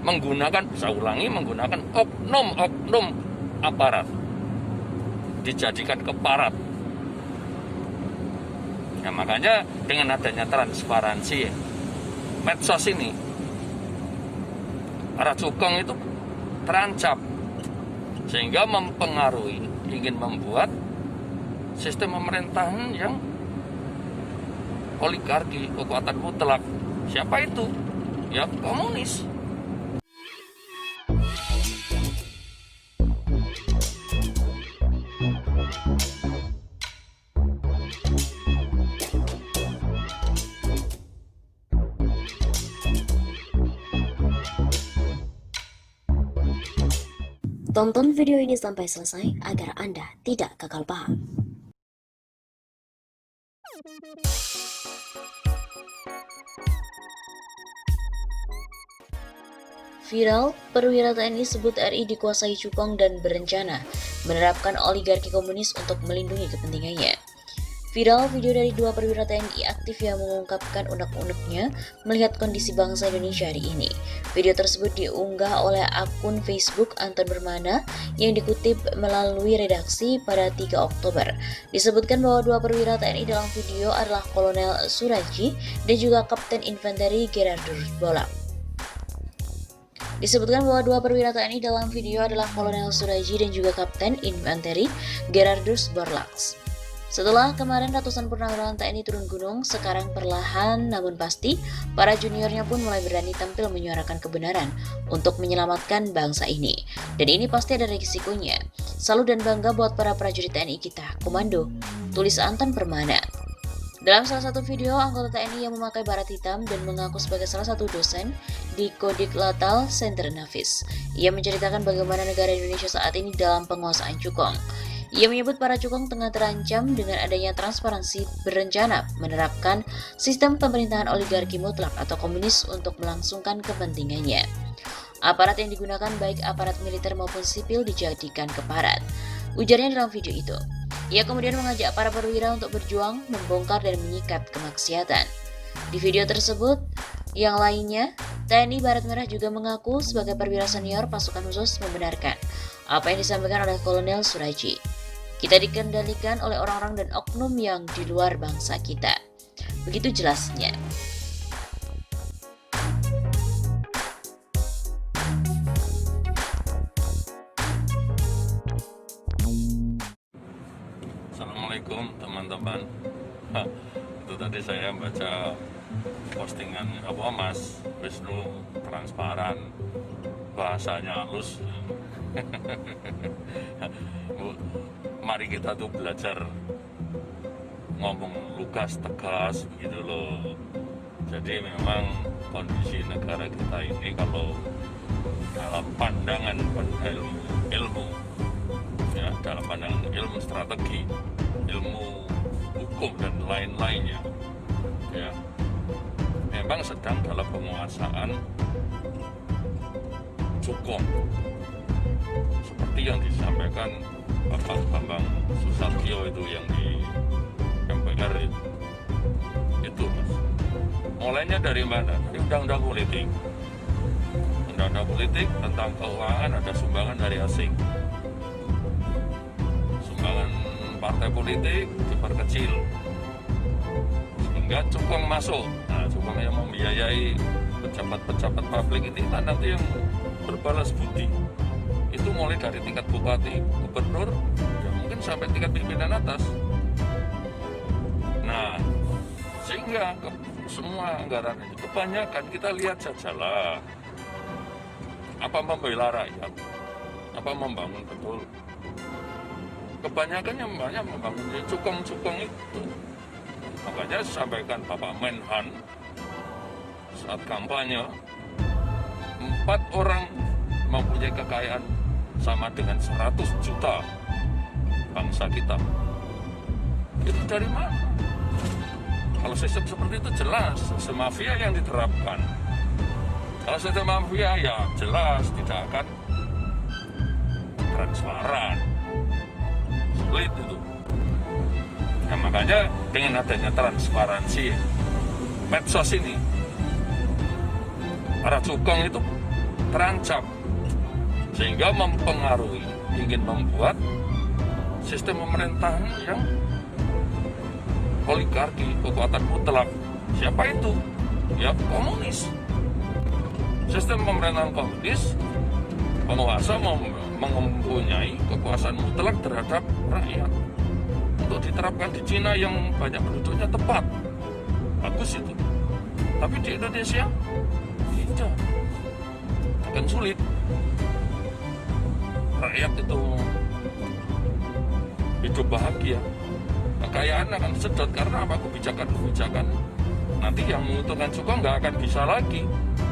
menggunakan oknum aparat, dijadikan keparat. Nah, makanya dengan adanya transparansi medsos ini, para cukong itu terancam, sehingga mempengaruhi, ingin membuat sistem pemerintahan yang oligarki, kekuatan mutlak. Siapa itu? Ya komunis. Tonton video ini sampai selesai agar Anda tidak gagal paham. Viral, perwira TNI sebut RI dikuasai cukong dan berencana menerapkan oligarki komunis untuk melindungi kepentingannya. Viral video dari dua perwira TNI aktif yang mengungkapkan unek-uneknya melihat kondisi bangsa Indonesia hari ini. Video tersebut diunggah oleh akun Facebook Anton Permana yang dikutip melalui redaksi pada 3 Oktober. Disebutkan bahwa dua perwira TNI dalam video adalah Kolonel Suraji dan juga Kapten Infanteri Gerardus Bolak. Disebutkan bahwa dua perwira TNI dalam video adalah Kolonel Suraji dan juga Kapten Infanteri Gerardus Borlaks. Setelah kemarin ratusan purnawirawan TNI turun gunung, sekarang perlahan namun pasti para juniornya pun mulai berani tampil menyuarakan kebenaran untuk menyelamatkan bangsa ini. Dan ini pasti ada risikonya. Salut dan bangga buat para prajurit TNI kita, komando, tulis Anton Permana. Dalam salah satu video, anggota TNI yang memakai baret hitam dan mengaku sebagai salah satu dosen di Kodik Latal Center Nafis. Ia menceritakan bagaimana negara Indonesia saat ini dalam penguasaan cukong. Ia menyebut para cukong tengah terancam dengan adanya transparansi berencana menerapkan sistem pemerintahan oligarki mutlak atau komunis untuk melangsungkan kepentingannya. Aparat yang digunakan baik aparat militer maupun sipil dijadikan keparat. Ujarnya dalam video itu. Ia kemudian mengajak para perwira untuk berjuang, membongkar dan menyikat kemaksiatan. Di video tersebut, yang lainnya, TNI Baret Merah juga mengaku sebagai perwira senior pasukan khusus membenarkan apa yang disampaikan oleh Kolonel Suraji. Kita dikendalikan oleh orang-orang dan oknum yang di luar bangsa kita. Begitu jelasnya. Assalamualaikum teman-teman. Itu tadi saya baca postingan Mas Wisnu transparan, bahasanya halus. Mari kita tuh belajar ngomong lugas, tegas begitu loh. Jadi memang kondisi negara kita ini kalau dalam pandangan ilmu ya, dalam pandangan ilmu strategi, ilmu hukum dan lain-lainnya ya, memang sedang dalam penguasaan cukong seperti yang disampaikan Bapak Bambang Susatyo itu yang di MPR itu Mas. Mulainya dari mana? Dari undang-undang politik. Undang-undang politik tentang keuangan ada sumbangan dari asing. Sumbangan partai politik diperkecil sehingga cukong masuk. Nah, cukong yang membiayai pejabat-pejabat publik ini nanti yang berbalas budi. Itu mulai dari tingkat bupati, gubernur, ya mungkin sampai tingkat pimpinan atas. Nah, sehingga semua anggaran itu kebanyakan kita lihat sajalah. Apa membela rakyat? Apa membangun betul? Kebanyakan yang banyak membangun cukong-cukong itu. Makanya sampaikan Bapak Menhan saat kampanye, 4 orang mempunyai kekayaan sama dengan 100 juta bangsa kita. Itu dari mana? Kalau sistem seperti itu jelas, sistem mafia yang diterapkan. Kalau sistem mafia ya jelas tidak akan transparan. Sulit itu. Nah, makanya dengan adanya transparansi medsos ini, para cukong itu terancam, sehingga mempengaruhi, ingin membuat sistem pemerintahan yang oligarki, kekuatan mutlak. Siapa itu? Ya komunis. Sistem pemerintahan komunis, penguasa mempunyai kekuasaan mutlak terhadap rakyat. Untuk diterapkan di Cina yang banyak penduduknya tepat, bagus itu. Tapi di Indonesia tidak, akan sulit. Rakyat itu hidup bahagia, kekayaan akan sedot karena apa? Kebijakan nanti yang menguntungkan Cukong nggak akan bisa lagi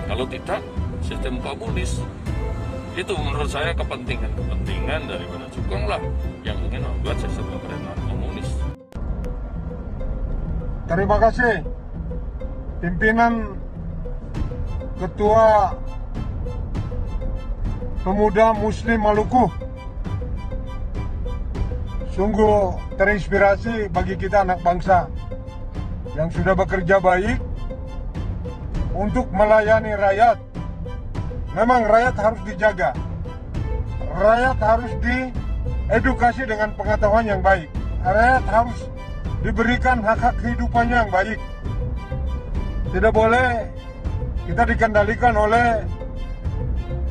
kalau tidak sistem komunis. Itu menurut saya kepentingan daripada Cukong lah yang ingin membuat sistem pemerintahan komunis. Terima kasih pimpinan Ketua Pemuda Muslim Maluku. Sungguh terinspirasi bagi kita anak bangsa yang sudah bekerja baik untuk melayani rakyat. Memang rakyat harus dijaga, rakyat harus diedukasi dengan pengetahuan yang baik, rakyat harus diberikan hak-hak kehidupannya yang baik. Tidak boleh kita dikendalikan oleh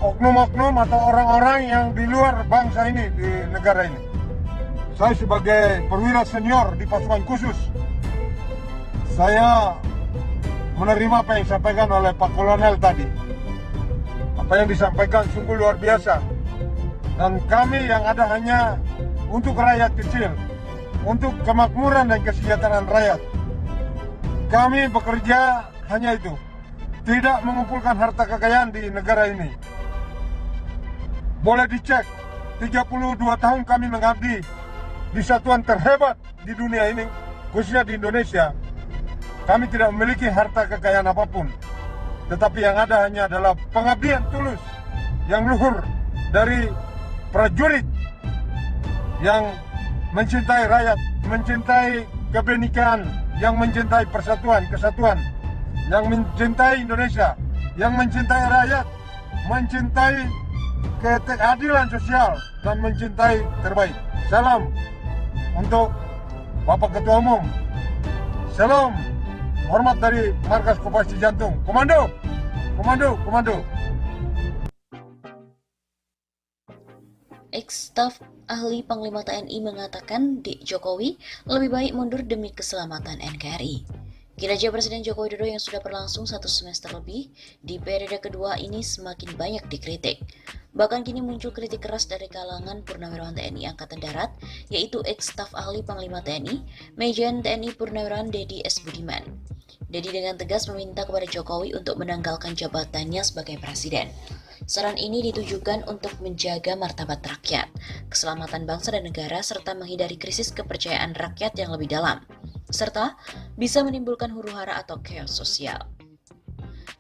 oknum-oknum atau orang-orang yang di luar bangsa ini, di negara ini. Saya sebagai perwira senior di pasukan khusus, saya menerima apa yang disampaikan oleh Pak Kolonel tadi. Apa yang disampaikan sungguh luar biasa. Dan kami yang ada hanya untuk rakyat kecil, untuk kemakmuran dan kesejahteraan rakyat. Kami bekerja hanya itu, tidak mengumpulkan harta kekayaan di negara ini. Boleh dicek, 32 tahun kami mengabdi di satuan terhebat di dunia ini, khususnya di Indonesia. Kami tidak memiliki harta kekayaan apapun, tetapi yang ada hanya adalah pengabdian tulus yang luhur dari prajurit yang mencintai rakyat, mencintai kebenekaan, yang mencintai persatuan, kesatuan, yang mencintai Indonesia, yang mencintai rakyat, mencintai keadilan sosial, dan mencintai terbaik. Salam untuk Bapak Ketua Umum. Salam hormat dari Markas Koperasi Jantung. Komando, komando, komando. Ex-staf ahli Panglima TNI mengatakan Jokowi lebih baik mundur demi keselamatan NKRI. Kinerja Presiden Joko Widodo yang sudah berlangsung 1 semester lebih di periode kedua ini semakin banyak dikritik. Bahkan kini muncul kritik keras dari kalangan Purnawirawan TNI Angkatan Darat, yaitu ex-staf ahli Panglima TNI, Majen TNI Purnawirawan Dedi S. Budiman. Dedi dengan tegas meminta kepada Jokowi untuk menanggalkan jabatannya sebagai presiden. Saran ini ditujukan untuk menjaga martabat rakyat, keselamatan bangsa dan negara, serta menghindari krisis kepercayaan rakyat yang lebih dalam, serta bisa menimbulkan huru-hara atau chaos sosial.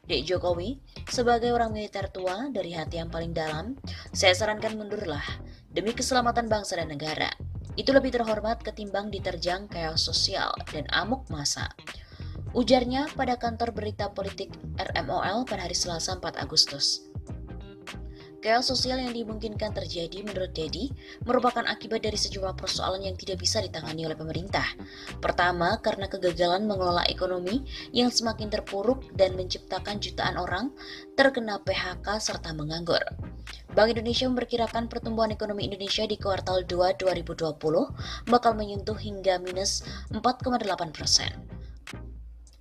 Dek Jokowi, sebagai orang militer tua dari hati yang paling dalam, saya sarankan mundurlah demi keselamatan bangsa dan negara. Itu lebih terhormat ketimbang diterjang chaos sosial dan amuk massa. Ujarnya pada kantor berita politik RMOL pada hari Selasa 4 Agustus. Chaos sosial yang dimungkinkan terjadi menurut Dedi merupakan akibat dari sejumlah persoalan yang tidak bisa ditangani oleh pemerintah. Pertama, karena kegagalan mengelola ekonomi yang semakin terpuruk dan menciptakan jutaan orang terkena PHK serta menganggur. Bank Indonesia memperkirakan pertumbuhan ekonomi Indonesia di kuartal 2 2020 bakal menyentuh hingga minus 4,8%.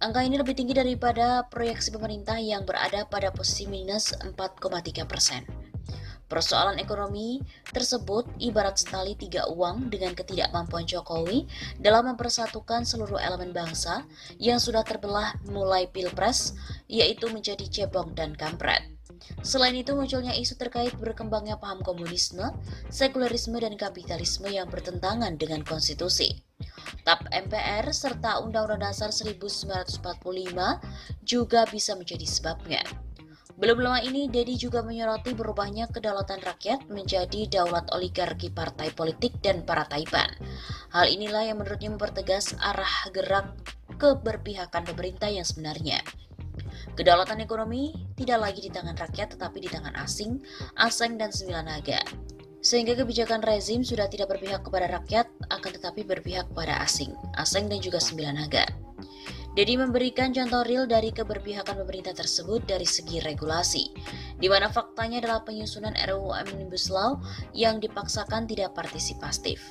Angka ini lebih tinggi daripada proyeksi pemerintah yang berada pada posisi minus 4,3%. Persoalan ekonomi tersebut ibarat setali tiga uang dengan ketidakmampuan Jokowi dalam mempersatukan seluruh elemen bangsa yang sudah terbelah mulai pilpres, yaitu menjadi cebong dan kampret. Selain itu munculnya isu terkait berkembangnya paham komunisme, sekularisme dan kapitalisme yang bertentangan dengan konstitusi. TAP MPR serta Undang-Undang Dasar 1945 juga bisa menjadi sebabnya. Belum lama ini, Dedi juga menyoroti berubahnya kedaulatan rakyat menjadi daulat oligarki partai politik dan para taipan. Hal inilah yang menurutnya mempertegas arah gerak keberpihakan pemerintah yang sebenarnya. Kedaulatan ekonomi tidak lagi di tangan rakyat tetapi di tangan asing, asing dan sembilan naga. Sehingga kebijakan rezim sudah tidak berpihak kepada rakyat, akan tetapi berpihak kepada asing, asing dan juga sembilan naga. Dedi memberikan contoh real dari keberpihakan pemerintah tersebut dari segi regulasi, di mana faktanya adalah penyusunan RUU Omnibus Law yang dipaksakan tidak partisipatif.